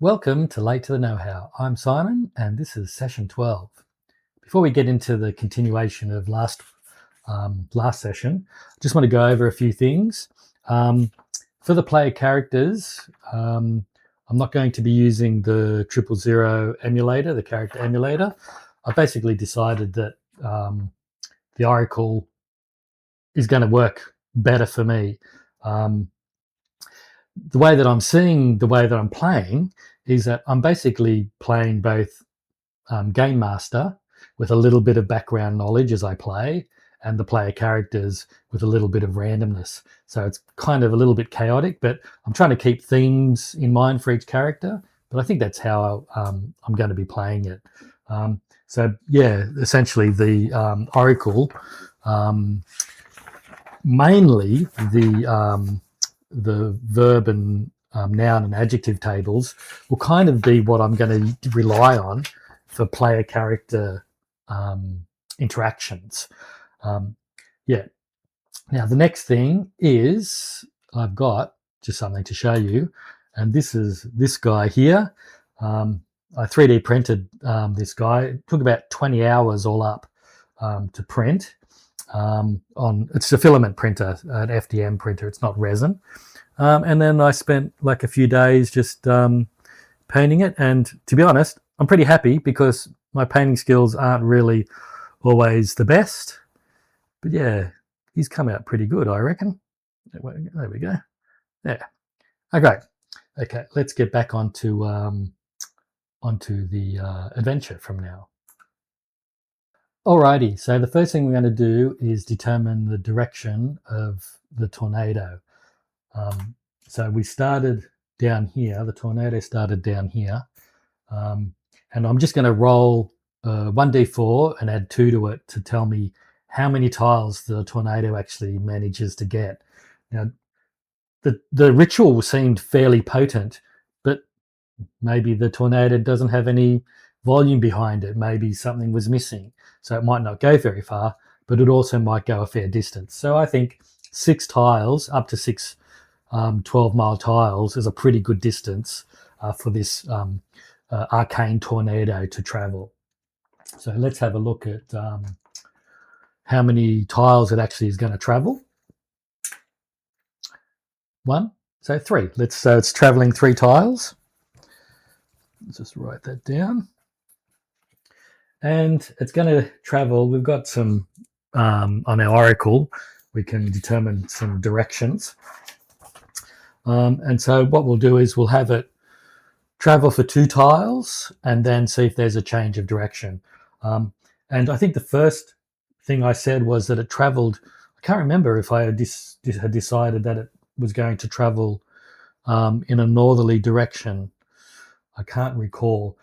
Welcome to Late to the Know-How. I'm Simon and this is session 12. Before we get into the continuation of last session, I just want to go over a few things. For the player characters, I'm not going to be using the 000 emulator, the character emulator. I basically decided that the Oracle is going to work better for me. The way that I'm seeing the way that I'm playing is that I'm basically playing both Game Master with a little bit of background knowledge as I play, and the player characters with a little bit of randomness. So it's kind of a little bit chaotic, but I'm trying to keep themes in mind for each character. But I think that's how I'm going to be playing it. So yeah, essentially the Oracle, mainly the verb and noun and adjective tables will kind of be what I'm going to rely on for player character interactions. Yeah. Now the next thing is I've got just something to show you, and this is this guy here. I 3D printed this guy. It took about 20 hours all up to print. It's a filament printer, an FDM printer. It's not resin. And then I spent like a few days just painting it. And to be honest, I'm pretty happy because my painting skills aren't really always the best. But yeah, he's come out pretty good, I reckon. There we go. Yeah. Okay, let's get back onto the adventure from now. Alrighty, so the first thing we're going to do is determine the direction of the tornado. So we started down here, the tornado started down here, and I'm just going to roll 1d4 and add 2 to it to tell me how many tiles the tornado actually manages to get. Now, the ritual seemed fairly potent, but maybe the tornado doesn't have any volume behind it. Maybe something was missing. So it might not go very far, but it also might go a fair distance. So I think 6 tiles, up to 6 12-mile tiles is a pretty good distance for this arcane tornado to travel. So let's have a look at how many tiles it actually is going to travel. 1, so 3. So it's traveling 3 tiles. Let's just write that down. And it's going to travel, we've got some, on our Oracle, we can determine some directions. And so what we'll do is we'll have it travel for 2 tiles and then see if there's a change of direction. And I think the first thing I said was that it traveled, I can't remember if I had decided that it was going to travel in a northerly direction. I can't recall.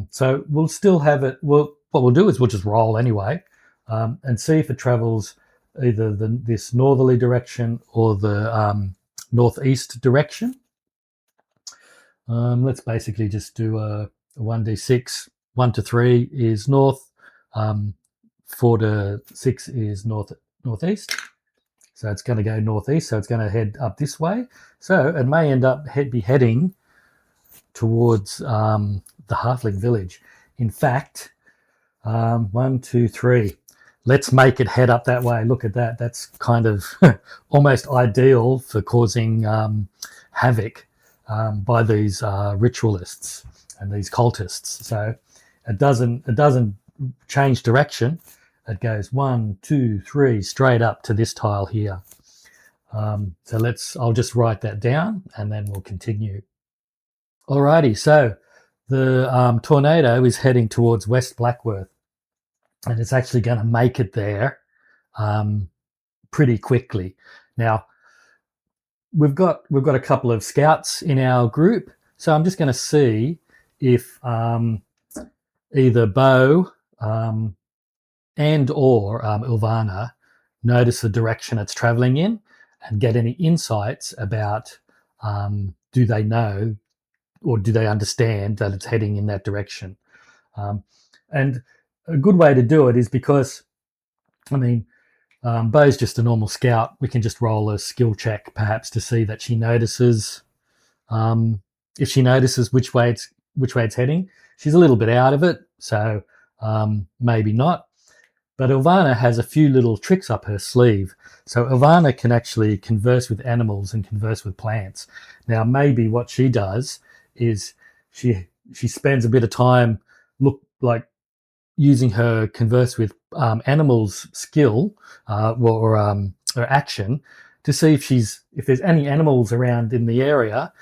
So we'll still have it, what we'll do is we'll just roll anyway and see if it travels either this northerly direction or the northeast direction. Let's basically just do a 1d6. 1 to 3 is north, 4 to 6 is northeast. So it's going to go northeast, so it's going to head up this way. So it may end up be heading towards the halfling village. In fact, 1, 2, 3. Let's make it head up that way. Look at that. That's kind of almost ideal for causing havoc by these ritualists and these cultists. So it doesn't change direction. It goes 1, 2, 3 straight up to this tile here. So I'll just write that down and then we'll continue. Alrighty, so the tornado is heading towards West Blackworth, and it's actually going to make it there pretty quickly. Now, we've got a couple of scouts in our group, so I'm just going to see if either Bo and or Ilvana notice the direction it's traveling in and get any insights about do they know or do they understand that it's heading in that direction. And a good way to do it is because, I mean, Bo's just a normal scout. We can just roll a skill check perhaps to see that she notices if she notices which way it's heading. She's a little bit out of it, so maybe not. But Ilvana has a few little tricks up her sleeve. So Ilvana can actually converse with animals and converse with plants. Now, maybe what she does is she spends a bit of time using her converse with animals skill or action to see if there's any animals around in the area,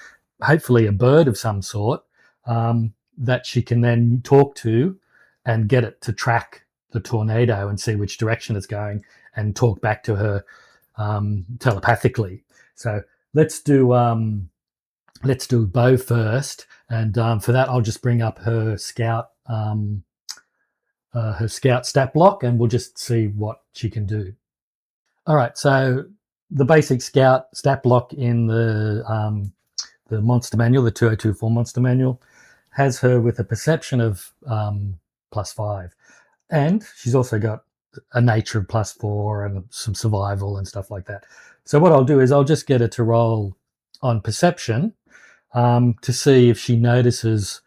hopefully a bird of some sort, that she can then talk to and get it to track the tornado and see which direction it's going and talk back to her telepathically. So let's do Bo first, and for that I'll just bring up her scout stat block, and we'll just see what she can do. All right, so the basic scout stat block in the monster manual, the 2024 monster manual, has her with a perception of +5, and she's also got a nature of +4 and some survival and stuff like that. So what I'll do is I'll just get her to roll on perception to see if she notices.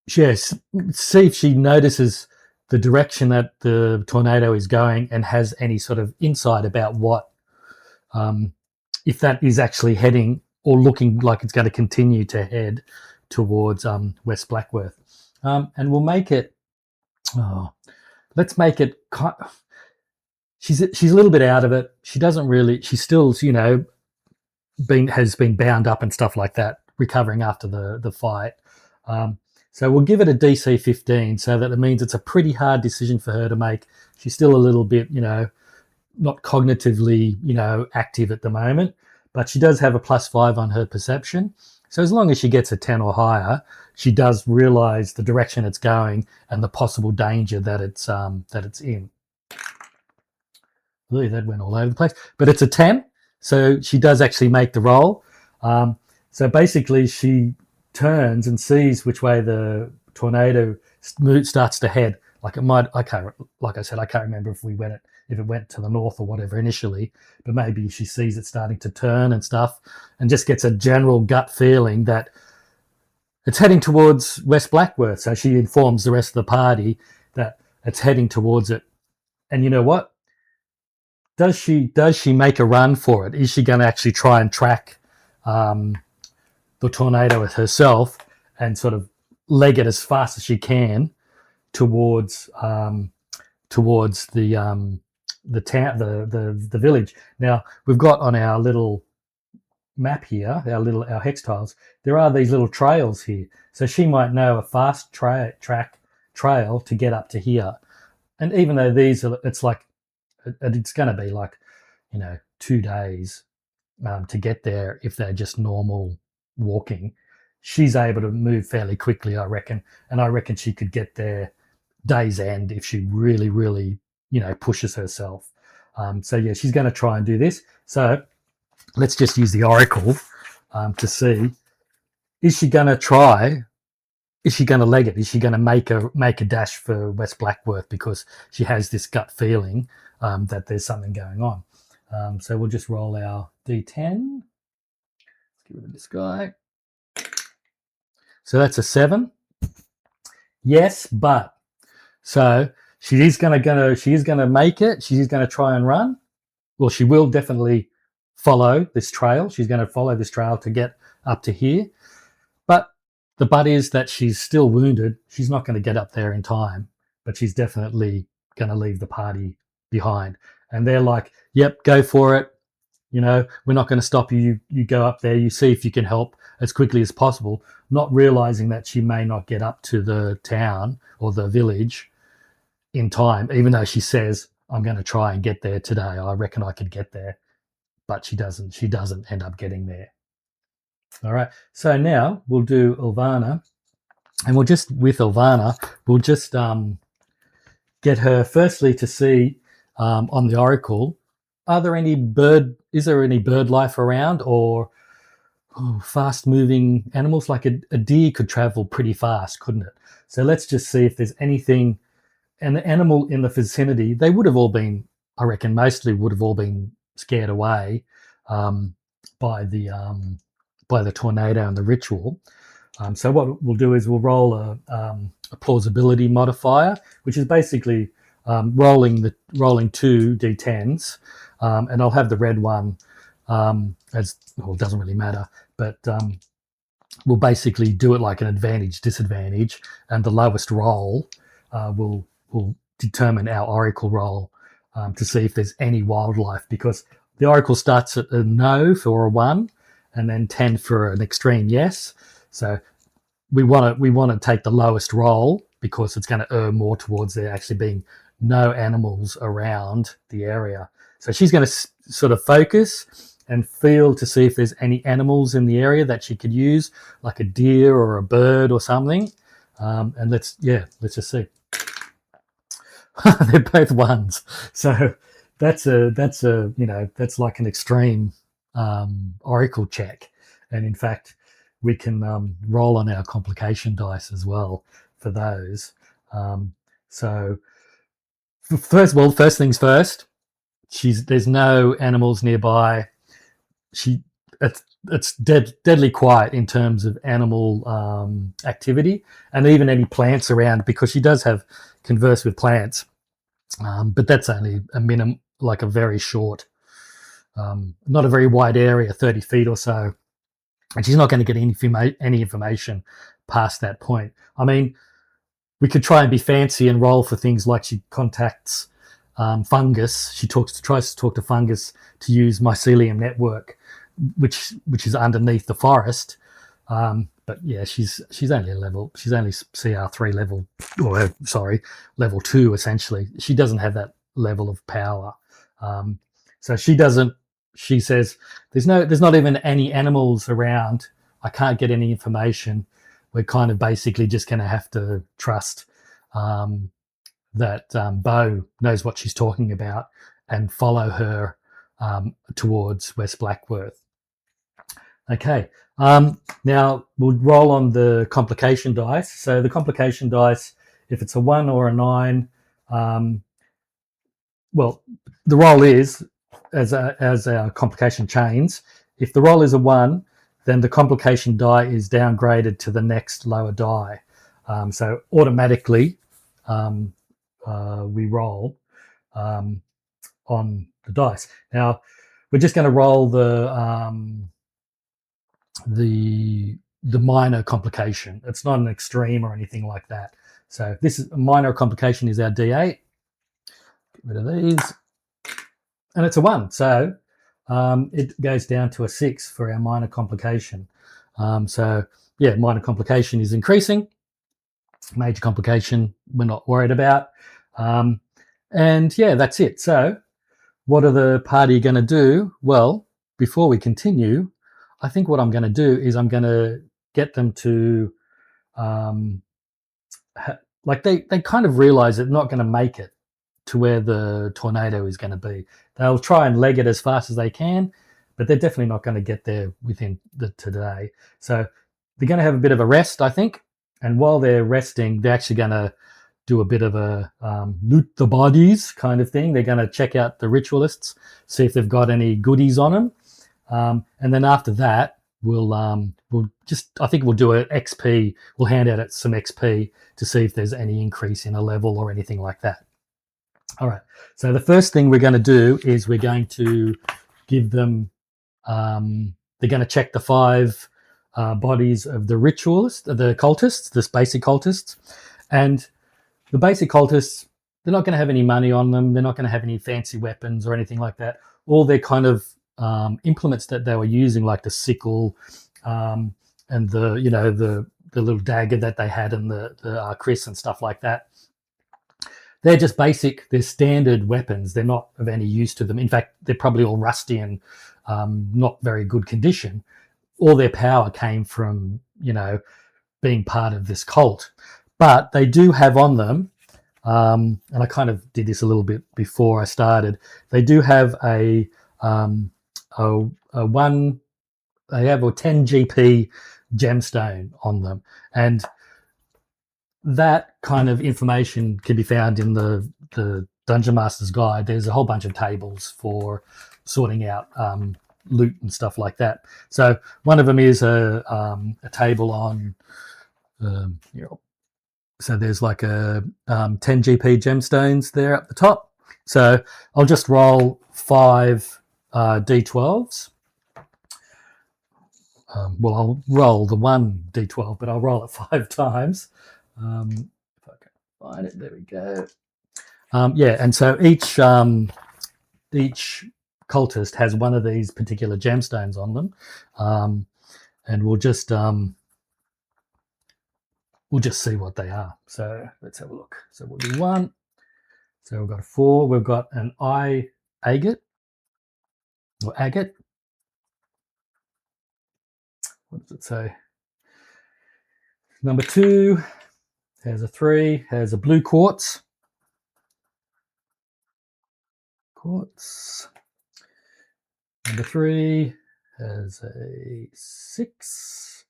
See if she notices the direction that the tornado is going and has any sort of insight about what, if that is actually heading or looking like it's going to continue to head towards West Blackworth. And we'll make it, let's make it, she's a little bit out of it. She doesn't really, she's still, has been bound up and stuff like that, recovering after the fight. So we'll give it a DC 15, so that it means it's a pretty hard decision for her to make. She's still a little bit, not cognitively, active at the moment, but she does have a +5 on her perception. So as long as she gets a 10 or higher, she does realize the direction it's going and the possible danger that it's in. Really, that went all over the place. But it's a 10, so she does actually make the roll. So basically, she turns and sees which way the tornado starts to head. Like I can't remember if it went to the north or whatever initially, but maybe she sees it starting to turn and stuff, and just gets a general gut feeling that it's heading towards West Blackworth. So she informs the rest of the party that it's heading towards it. And you know what? Does she make a run for it? Is she going to actually try and track the tornado with herself and sort of leg it as fast as she can towards the town, the village? Now we've got on our little map here, our hex tiles, there are these little trails here, so she might know a fast trail to get up to here. And even though it's going to be like 2 days to get there if they're just normal walking, she's able to move fairly quickly, I reckon. And I reckon she could get there day's end if she really, really, pushes herself. So yeah, she's going to try and do this. So let's just use the Oracle to see, is she going to try? Is she going to leg it? Is she going to make a dash for West Blackworth because she has this gut feeling that there's something going on? So we'll just roll our D10. Let's get rid of this guy. So that's a 7. Yes, but so she is going to make it. She's going to try and run. Well, she will definitely follow this trail. She's going to follow this trail to get up to here. But the but is that she's still wounded. She's not going to get up there in time, but she's definitely going to leave the party behind. And they're like, yep, go for it. We're not going to stop you. You go up there, you see if you can help as quickly as possible, not realizing that she may not get up to the town or the village in time, even though she says, I'm going to try and get there today. I reckon I could get there. But she doesn't. She doesn't end up getting there. All right. So now we'll do Ilvana, and we'll just get her firstly to see on the Oracle, is there any bird life around, or fast-moving animals? Like a deer could travel pretty fast, couldn't it? So let's just see if there's anything, and the animal in the vicinity, they would have all been, I reckon, mostly would have all been scared away. by the tornado and the ritual. So what we'll do is we'll roll a plausibility modifier, which is basically rolling two d10s, and I'll have the red one as well. It doesn't really matter, but we'll basically do it like an advantage disadvantage, and the lowest roll will determine our oracle roll to see if there's any wildlife, because the oracle starts at a no for a 1 and then 10 for an extreme yes. So we want to take the lowest roll because it's going to err more towards there actually being no animals around the area. So she's going to sort of focus and feel to see if there's any animals in the area that she could use, like a deer or a bird or something. And let's just see. They're both ones. So that's like an extreme oracle check. And in fact, we can roll on our complication dice as well for those. So first things first, there's no animals nearby. It's deadly quiet in terms of animal activity, and even any plants around, because she does have converse with plants, but that's only a minimum, like a very short, not a very wide area, 30 feet or so, and she's not going to get any information past that point. I mean, we could try and be fancy and roll for things like she contacts fungus. She tries to talk to fungus to use mycelium network, which is underneath the forest. But yeah, she's only CR3 level, or level 2 essentially. She doesn't have that level of power. So she doesn't. She says there's not even any animals around. I can't get any information. We're kind of basically just going to have to trust that Bo knows what she's talking about and follow her towards West Blackworth. Okay, now we'll roll on the complication dice. So the complication dice, if it's a 1 or a 9, well, the roll is as our complication chains. If the roll is a 1, then the complication die is downgraded to the next lower die. So automatically we roll on the dice. Now we're just going to roll the minor complication. It's not an extreme or anything like that. So this is a minor complication is our D8. Get rid of these. And it's a 1. So it goes down to a 6 for our minor complication. So yeah, minor complication is increasing. Major complication we're not worried about. And yeah, that's it. So what are the party going to do? Well, before we continue, I think what I'm going to do is I'm going to get them to they kind of realize they're not going to make it to where the tornado is going to be. They'll try and leg it as fast as they can, but they're definitely not going to get there within today. So they're going to have a bit of a rest, I think. And while they're resting, they're actually going to do a bit of a loot the bodies kind of thing. They're going to check out the ritualists, see if they've got any goodies on them. And then after that, we'll do an XP. We'll hand out some XP to see if there's any increase in a level or anything like that. All right. So the first thing we're going to do is we're going to give them. They're going to check the 5 bodies of the ritualists, the cultists, this basic cultists, and the basic cultists. They're not going to have any money on them. They're not going to have any fancy weapons or anything like that. All their kind of implements that they were using, like the sickle and the little dagger that they had, and the kris and stuff like that. They're just basic. They're standard weapons. They're not of any use to them. In fact, they're probably all rusty and not very good condition. All their power came from being part of this cult, but they do have on them. And I kind of did this a little bit before I started. They do have a 10 GP gemstone on them, and that kind of information can be found in the Dungeon Master's Guide. There's a whole bunch of tables for sorting out loot and stuff like that. So one of them is a table on, so there's like a 10 GP gemstones there at the top. So I'll just roll 5 D12s. Well, I'll roll the 1 D12, but I'll roll it 5 times. If I can find it, there we go. Yeah, and so each cultist has one of these particular gemstones on them, and we'll just see what they are. So let's have a look. So we'll do 1. So we've got a 4. We've got an agate or agate. What does it say? Number 2 has a 3. Has a blue quartz. Number 3 has a 6.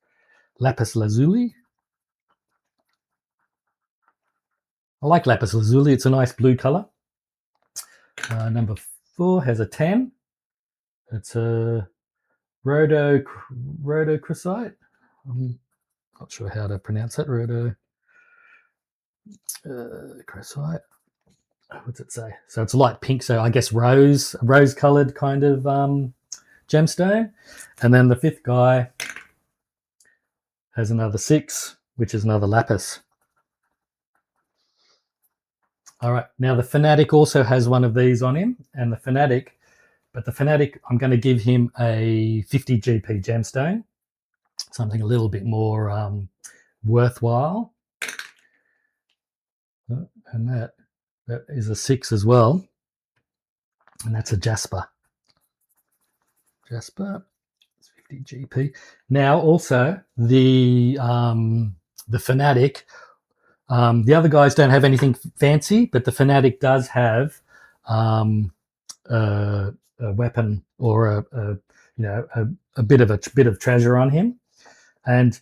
Lapis lazuli. I like lapis lazuli. It's a nice blue color. Number 4 has a 10. It's a rhodochrosite. I'm not sure how to pronounce that. Rhodochrosite. What's it say? So it's light pink. So I guess rose-colored kind of gemstone. And then the 5th guy has another 6, which is another lapis. All right. Now the Fanatic also has one of these on him, and the Fanatic, I'm going to give him a 50 GP gemstone, something a little bit more worthwhile. And that is a 6 as well, and that's a jasper. It's 50 GP. Now also the Fanatic. The other guys don't have anything fancy, but the Fanatic does have a weapon or a bit of treasure on him. And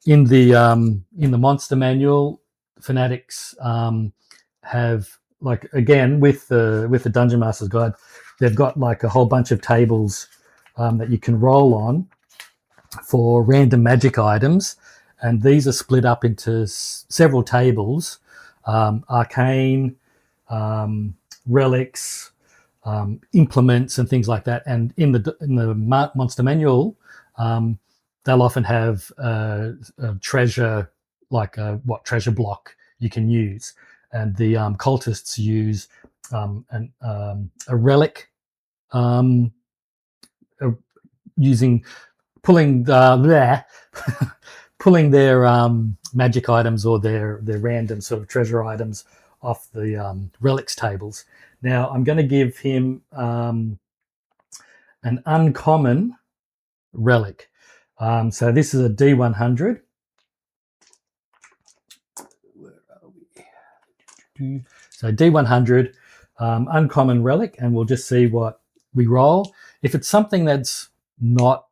in the monster manual, Fanatics have, like, again with the Dungeon Master's Guide, they've got like a whole bunch of tables that you can roll on for random magic items, and these are split up into several tables: arcane, relics, implements, and things like that. And in the monster manual, they'll often have a treasure, like what treasure block you can use, and the cultists use a relic, pulling their magic items or their random sort of treasure items off the relics tables. Now I'm going to give him an uncommon relic. So this is a D100. Where are we? So D100, uncommon relic, and we'll just see what we roll. If it's something that's not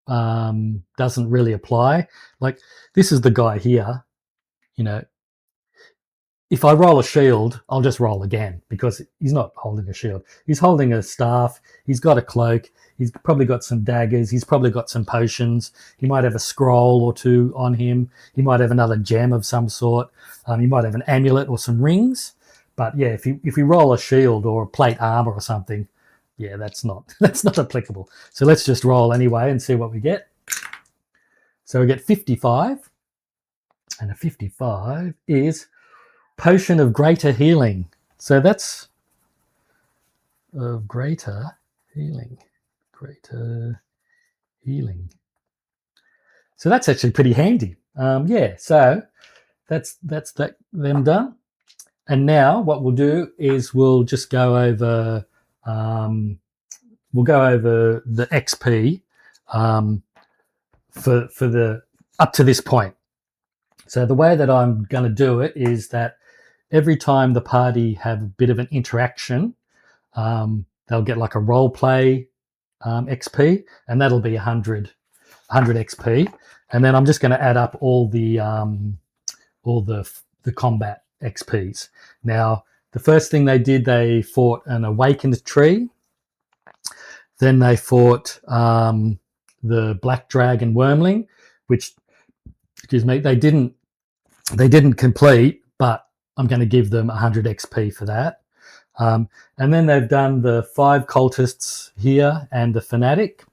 doesn't really apply, like this is the guy here, if I roll a shield, I'll just roll again because he's not holding a shield. He's holding a staff. He's got a cloak. He's probably got some daggers. He's probably got some potions. He might have a scroll or 2 on him. He might have another gem of some sort. He might have an amulet or some rings. But yeah, if we roll a shield or a plate armor or something, yeah, that's not applicable. So let's just roll anyway and see what we get. So we get 55, and a 55 is Potion of Greater Healing. So that's greater healing. So that's actually pretty handy. Yeah, so that's them done. And now what we'll do is we'll just go over the XP for the up to this point. So the way that I'm going to do it is that every time the party have a bit of an interaction, they'll get like a role play XP, and that'll be 100 XP. And then I'm just going to add up all the combat XPs. Now, the first thing they did, they fought an awakened tree. Then they fought the Black Dragon Wormling, which, excuse me, they didn't complete, but I'm going to give them 100 XP for that. And then they've done the 5 cultists here and the fanatic.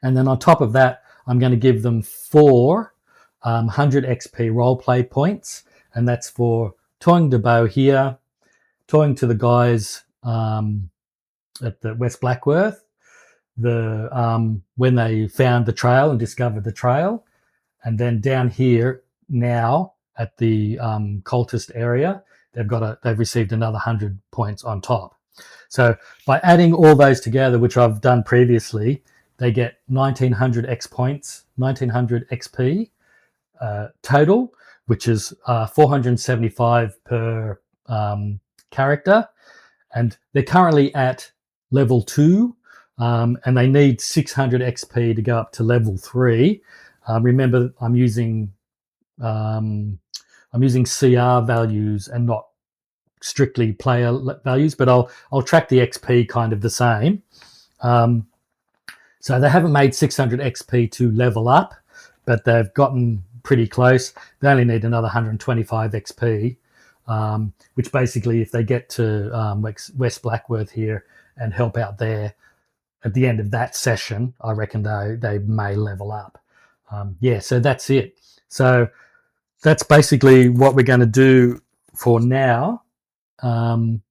And then on top of that, I'm going to give them 4 100 XP roleplay points. And that's for toying the bow here, toying to the guys at the West Blackworth, when they found the trail and discovered the trail. And then down here now at the cultist area, they've received another 100 points on top. So by adding all those together, which I've done previously, they get 1900 X points, 1900 XP total, which is 475 per character. And they're currently at level 2, and they need 600 XP to go up to level 3. Remember, I'm using CR values and not strictly player values, but I'll track the XP kind of the same. So they haven't made 600 XP to level up, but they've gotten pretty close. They only need another 125 XP, which basically, if they get to West Blackworth here and help out there at the end of that session, I reckon they may level up. So that's it. So that's basically what we're going to do for now. And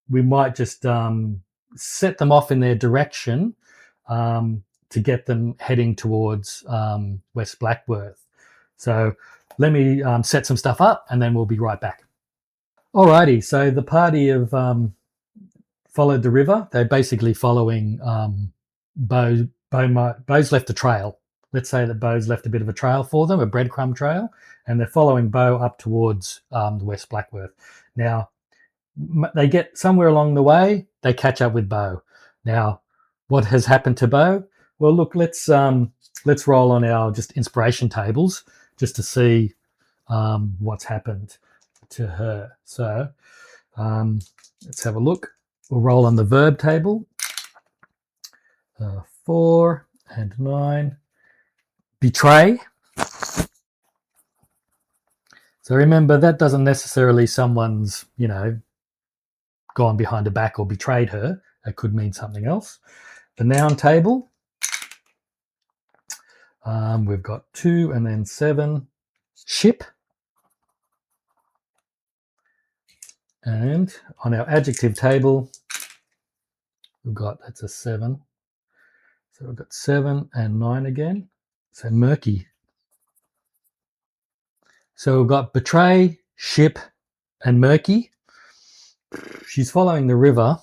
we might just set them off in their direction to get them heading towards West Blackworth. So let me set some stuff up, and then we'll be right back. Alrighty, so the party have followed the river. They're basically following Bo's left a trail. Let's say that Bo's left a bit of a trail for them, a breadcrumb trail, and they're following Bo up towards the West Blackworth. Now, they get somewhere along the way, they catch up with Bo. Now, what has happened to Bo? Well, look, let's roll on our just inspiration tables just to see what's happened to her. So let's have a look. We'll roll on the verb table. 4 and 9. Betray. So remember, that doesn't necessarily someone's, gone behind her back or betrayed her. It could mean something else. The noun table. We've got 2 and then 7. Ship. And on our adjective table, that's a 7. So we've got 7 and 9 again. So murky. So we've got betray, ship, and murky. She's following the river.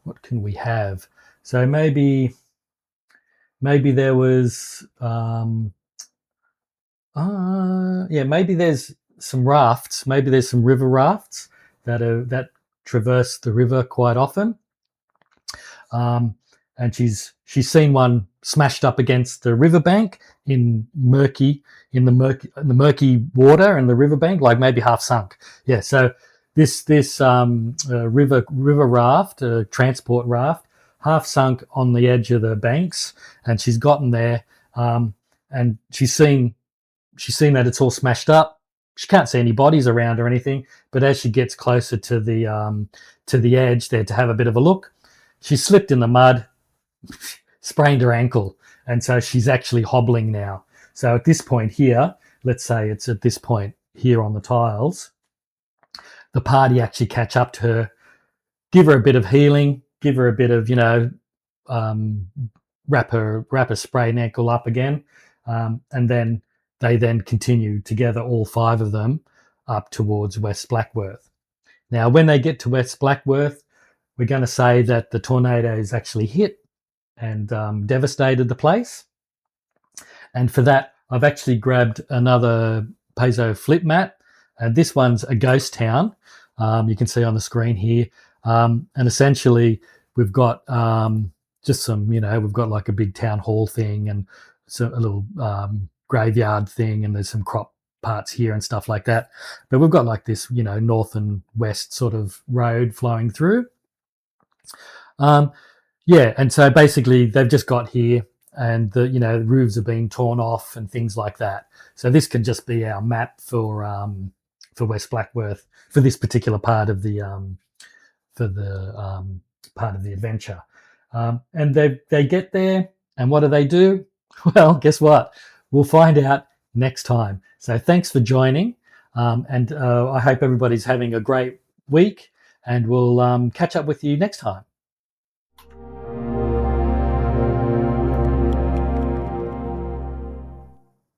What can we have? So maybe there was maybe there's some rafts. Maybe there's some river rafts that traverse the river quite often. And she's seen one smashed up against the riverbank in the murky water and the riverbank, like maybe half sunk. Yeah. So this river raft, transport raft, half sunk on the edge of the banks, and she's gotten there, and she's seen that it's all smashed up. She can't see any bodies around or anything, but as she gets closer to the edge there to have a bit of a look, she slipped in the mud, sprained her ankle, and so she's actually hobbling now. So at this point here, let's say it's at this point here on the tiles, the party actually catch up to her, give her a bit of healing, give her a bit of, wrap her sprained ankle up again, and then they continue together, all 5 of them, up towards West Blackworth. Now, when they get to West Blackworth, we're going to say that the tornadoes actually hit and devastated the place. And for that, I've actually grabbed another Paizo flip mat. And this one's a ghost town. You can see on the screen here. And essentially, we've got just some, we've got like a big town hall thing and a little graveyard thing, and there's some crop parts here and stuff like that. But we've got like this, you know, north and west sort of road flowing through. Yeah, and so basically they've just got here, and the, you know, roofs are being torn off and things like that. So this can just be our map for West Blackworth for this particular part of the part of the adventure. And they get there, and what do? Well, guess what? We'll find out next time. So thanks for joining, and I hope everybody's having a great week, and we'll catch up with you next time.